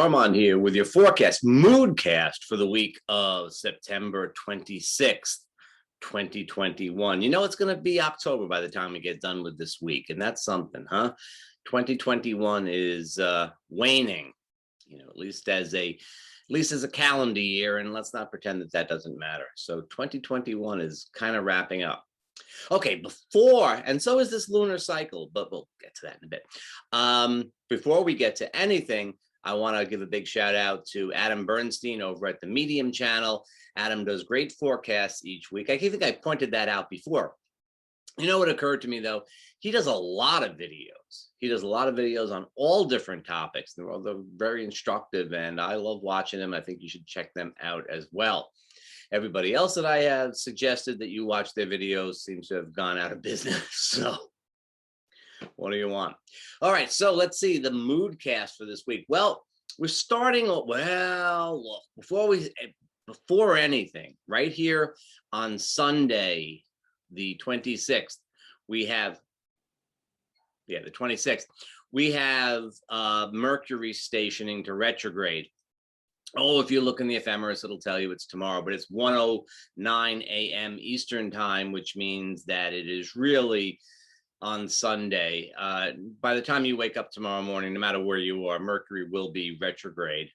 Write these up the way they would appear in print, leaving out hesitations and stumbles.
Armand here with your forecast, moodcast for the week of September 26th, 2021. You know, it's going to be October by the time we get done with this week, and that's something, huh? 2021 is waning, you know, at least as a calendar year, and let's not pretend that that doesn't matter. So 2021 is kind of wrapping up. Okay, and so is this lunar cycle, but we'll get to that in a bit. Before we get to anything, I want to give a big shout out to Adam Bernstein over at the Medium channel. Adam does great forecasts each week. I think I pointed that out before. You know what occurred to me though? He does a lot of videos. He does a lot of videos on all different topics. They're very instructive, and I love watching them. I think you should check them out as well. Everybody else that I have suggested that you watch their videos seems to have gone out of business. So what do you want? All right, so let's see the mood cast for this week. Well, we're starting, well, look, before anything, right here on Sunday, the 26th, we have, the 26th, we have Mercury stationing to retrograde. Oh, if you look in the ephemeris, it'll tell you it's tomorrow, but it's 1:09 a.m. Eastern time, which means that it is really on Sunday. By the time you wake up tomorrow morning, no matter where you are, Mercury will be retrograde.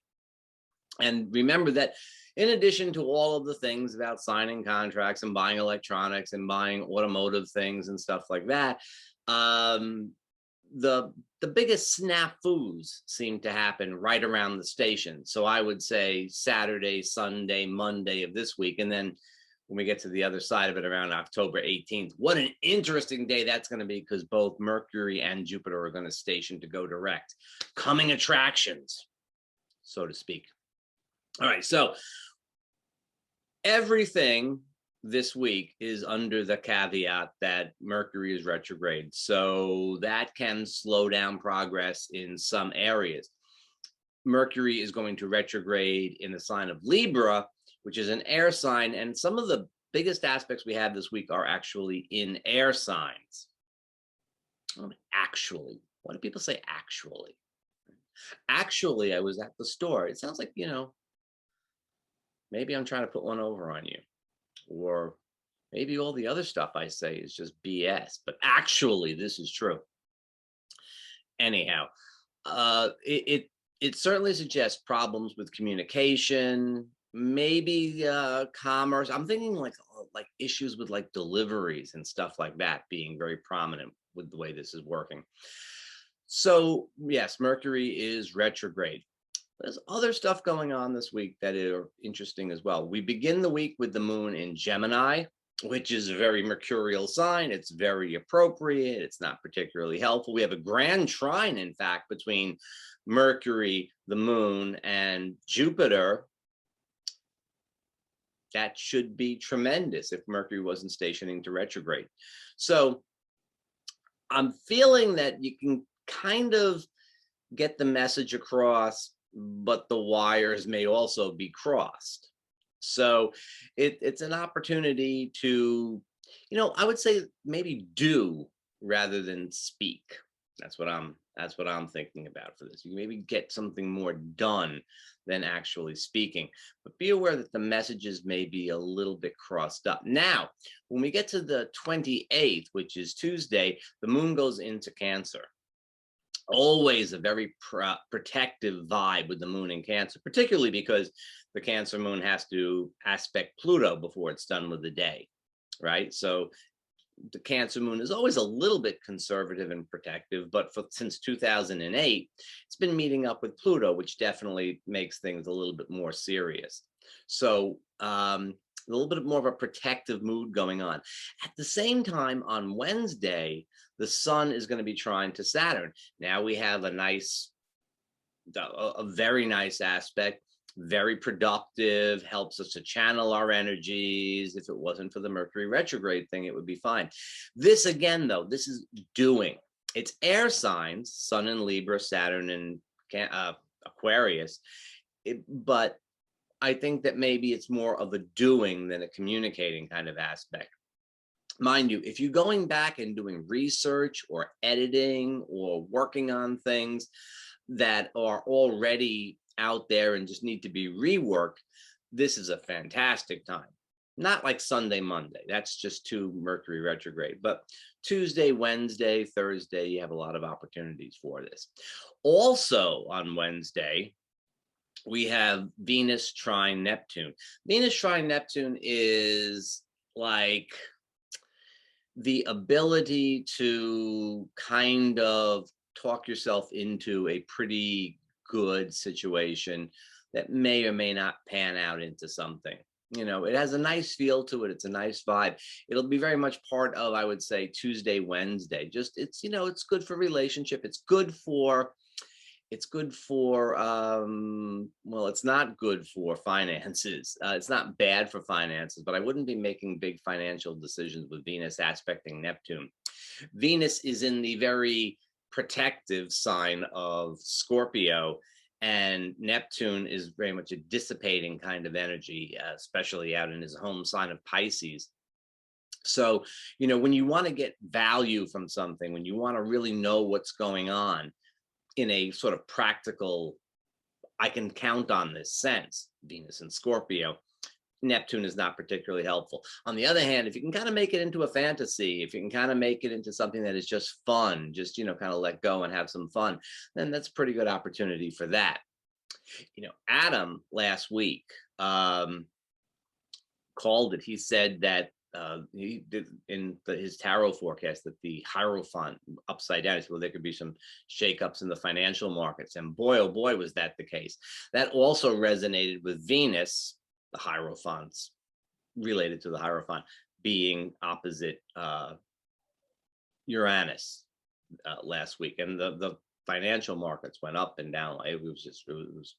And remember that in addition to all of the things about signing contracts and buying electronics and buying automotive things and stuff like that, the biggest snafus seem to happen right around the station. So I would say Saturday, Sunday, Monday of this week. And then when we get to the other side of it around October 18th, what an interesting day that's going to be, because both Mercury and Jupiter are going to station to go direct. Coming attractions, so to speak. All right, so everything this week is under the caveat that Mercury is retrograde. So that can slow down progress in some areas. Mercury is going to retrograde in the sign of Libra, which is an air sign. And some of the biggest aspects we have this week are actually in air signs. Actually, what do people say actually? Actually, I was at the store. It sounds like, you know, maybe I'm trying to put one over on you. Or maybe all the other stuff I say is just BS, but actually this is true. Anyhow, it certainly suggests problems with communication, maybe commerce. I'm thinking like issues with like deliveries and stuff like that being very prominent with the way this is working. So yes, Mercury is retrograde. There's other stuff going on this week that are interesting as well. We begin the week with the moon in Gemini, which is a very mercurial sign. It's very appropriate. It's not particularly helpful. We have a grand trine, in fact, between Mercury, the moon, and Jupiter. That should be tremendous if Mercury wasn't stationing to retrograde. So I'm feeling that you can kind of get the message across, but the wires may also be crossed. So it's an opportunity to, you know, I would say maybe do rather than speak. That's what I'm thinking about for this. You maybe get something more done than actually speaking, but be aware that the messages may be a little bit crossed up. Now, when we get to the 28th, which is Tuesday, the moon goes into Cancer. Always a very protective vibe with the moon in Cancer, particularly because the Cancer moon has to aspect Pluto before it's done with the day, right? So the Cancer moon is always a little bit conservative and protective, but since 2008, it's been meeting up with Pluto, which definitely makes things a little bit more serious. So a little bit more of a protective mood going on. At the same time, on Wednesday, the sun is going to be trine to Saturn. Now we have a very nice aspect, very productive, helps us to channel our energies. If it wasn't for the Mercury retrograde thing, it would be fine. This again, though, this is doing. It's air signs, Sun in Libra, Saturn in Aquarius, but I think that maybe it's more of a doing than a communicating kind of aspect. Mind you, if you're going back and doing research or editing or working on things that are already out there and just need to be reworked, this is a fantastic time. Not like Sunday, Monday. That's just too Mercury retrograde. But Tuesday, Wednesday, Thursday, you have a lot of opportunities for this. Also on Wednesday, we have Venus trine Neptune. Venus trine Neptune is like the ability to kind of talk yourself into a pretty good situation that may or may not pan out into something. You know, it has a nice feel to it. It's a nice vibe. It'll be very much part of, I would say, Tuesday, Wednesday. Just it's, you know, it's good for relationship. It's good for well, it's not good for finances. It's not bad for finances, but I wouldn't be making big financial decisions with Venus aspecting Neptune. Venus is in the very protective sign of Scorpio, and Neptune is very much a dissipating kind of energy, especially out in his home sign of Pisces. So, you know, when you want to get value from something, when you want to really know what's going on in a sort of practical, I can count on this sense, Venus and Scorpio, Neptune is not particularly helpful. On the other hand, if you can kind of make it into a fantasy, if you can kind of make it into something that is just fun, just, you know, kind of let go and have some fun, then that's a pretty good opportunity for that. You know, Adam last week called it. He said that he did in his tarot forecast that the Hierophant upside down. He said, well, there could be some shakeups in the financial markets. And boy, oh boy, was that the case. That also resonated with Venus, the Hierophants, related to the Hierophant, being opposite Uranus last week. And the financial markets went up and down. It was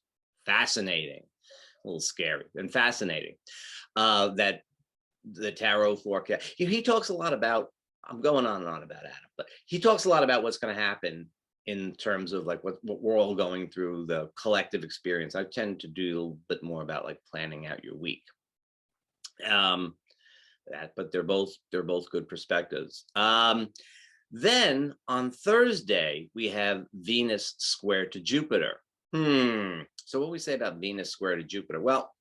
fascinating, a little scary and fascinating. That the tarot forecast. He talks a lot about, I'm going on and on about Adam, but he talks a lot about what's going to happen in terms of like what we're all going through, the collective experience. I tend to do a little bit more about like planning out your week. But they're both good perspectives. Then on Thursday, we have Venus square to Jupiter. So what we say about Venus square to Jupiter? Well,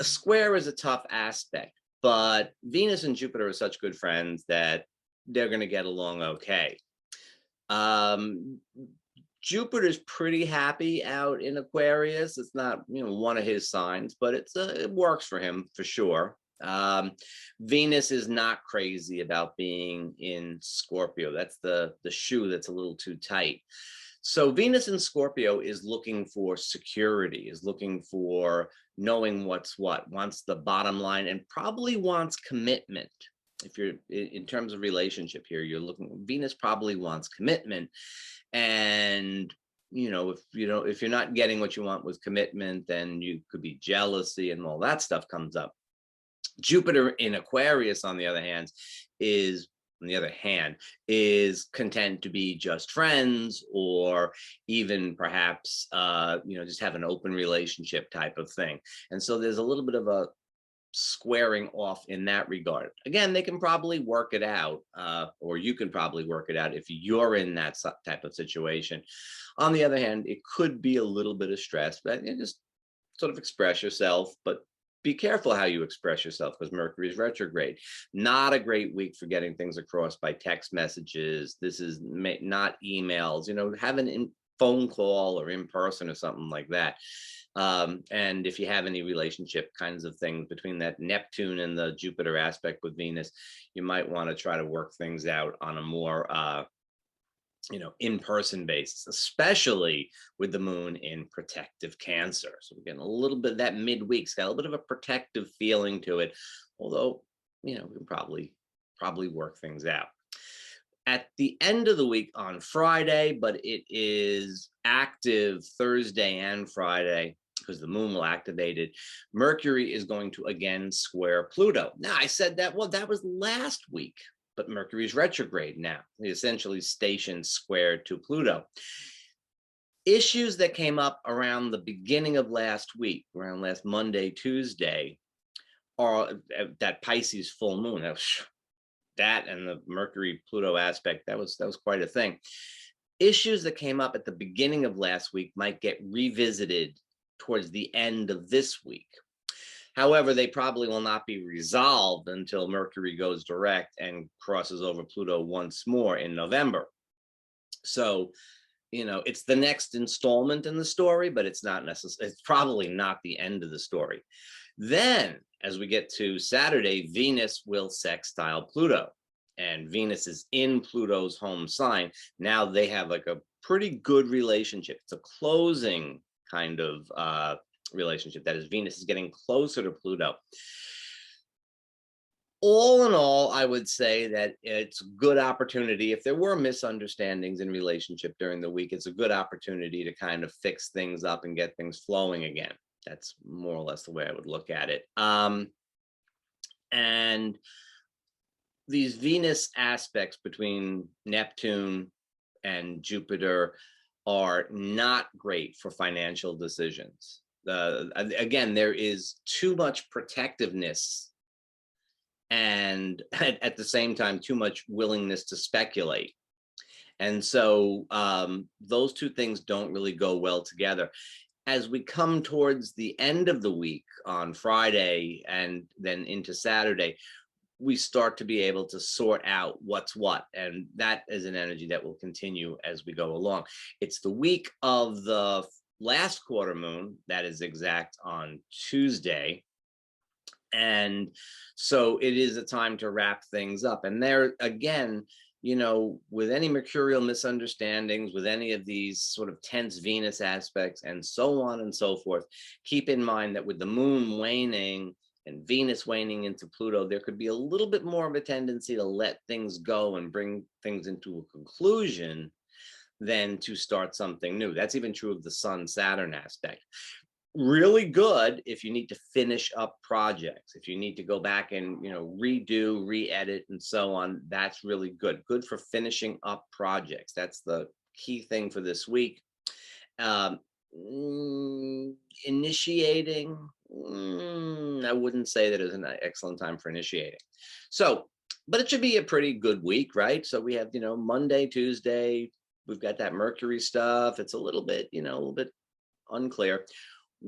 a square is a tough aspect, but Venus and Jupiter are such good friends that they're going to get along okay. Jupiter's pretty happy out in Aquarius. It's not, you know, one of his signs, but it works for him for sure. Venus is not crazy about being in Scorpio. That's the shoe that's a little too tight. So Venus in Scorpio is looking for security, is looking for knowing what's what, wants the bottom line, and probably wants commitment. If you're in terms of relationship here, you're looking, Venus probably wants commitment. And, you know, if you're not getting what you want with commitment, then you could be jealousy and all that stuff comes up. Jupiter in Aquarius, on the other hand, is content to be just friends, or even perhaps, you know, just have an open relationship type of thing. And so there's a little bit of a squaring off in that regard. Again, they can probably work it out, or you can probably work it out if you're in that type of situation. On the other hand, it could be a little bit of stress, but you just sort of express yourself, but be careful how you express yourself, because Mercury is retrograde. Not a great week for getting things across by text messages. This is not emails, you know, have a phone call or in person or something like that. And if you have any relationship kinds of things between that Neptune and the Jupiter aspect with Venus, you might want to try to work things out on a more you know, in-person basis, especially with the moon in protective Cancer. So we're getting a little bit of that midweek. It's got a little bit of a protective feeling to it, although, you know, we can probably work things out. At the end of the week on Friday, but it is active Thursday and Friday because the moon will activate it. Mercury is going to again square Pluto. Now, I said that, well, that was last week. But Mercury is retrograde now. He essentially stationed square to Pluto. Issues that came up around the beginning of last week, around last Monday, Tuesday, are that Pisces full moon. That and the Mercury Pluto aspect, that was quite a thing. Issues that came up at the beginning of last week might get revisited towards the end of this week. However, they probably will not be resolved until Mercury goes direct and crosses over Pluto once more in November. So, it's the next installment in the story, but it's not necessarily, it's probably not the end of the story. Then, as we get to Saturday, Venus will sextile Pluto, and Venus is in Pluto's home sign. Now they have like a pretty good relationship. It's a closing kind of relationship. That is, Venus is getting closer to Pluto. All in all, I would say that it's a good opportunity. If there were misunderstandings in relationship during the week, it's a good opportunity to kind of fix things up and get things flowing again. That's more or less the way I would look at it. And these Venus aspects between Neptune and Jupiter are not great for financial decisions. Again, there is too much protectiveness and at the same time, too much willingness to speculate. And so those two things don't really go well together. As we come towards the end of the week on Friday and then into Saturday, we start to be able to sort out what's what. And that is an energy that will continue as we go along. It's the week of the last quarter moon that is exact on Tuesday. And so it is a time to wrap things up. And there again, with any mercurial misunderstandings, with any of these sort of tense Venus aspects and so on and so forth, keep in mind that with the moon waning and Venus waning into Pluto, there could be a little bit more of a tendency to let things go and bring things into a conclusion than to start something new. That's even true of the Sun-Saturn aspect. Really good if you need to finish up projects, if you need to go back and redo, re-edit and so on. That's really good for finishing up projects. That's the key thing for this week. Initiating, I wouldn't say that is an excellent time for initiating. So, but it should be a pretty good week, right? So we have Monday, Tuesday, we've got that Mercury stuff. It's a little bit unclear.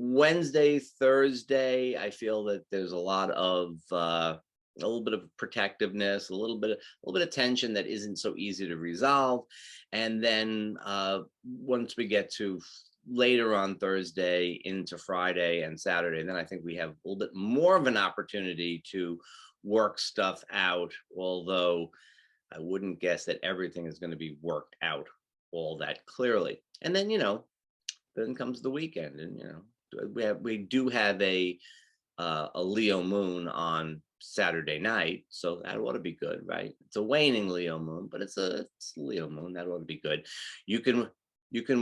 Wednesday, Thursday, I feel that there's a lot of a little bit of protectiveness, a little bit of tension that isn't so easy to resolve. And then once we get to later on Thursday into Friday and Saturday, then I think we have a little bit more of an opportunity to work stuff out, although I wouldn't guess that everything is going to be worked out all that clearly. And then then comes the weekend, and we do have a Leo moon on Saturday night, so that ought to be good, right? It's a waning Leo moon, but it's a Leo moon. That ought to be good. You can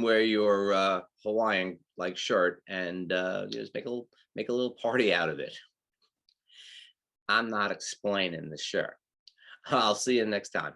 wear your Hawaiian like shirt and just make a little party out of it. I'm not explaining the shirt. I'll see you next time.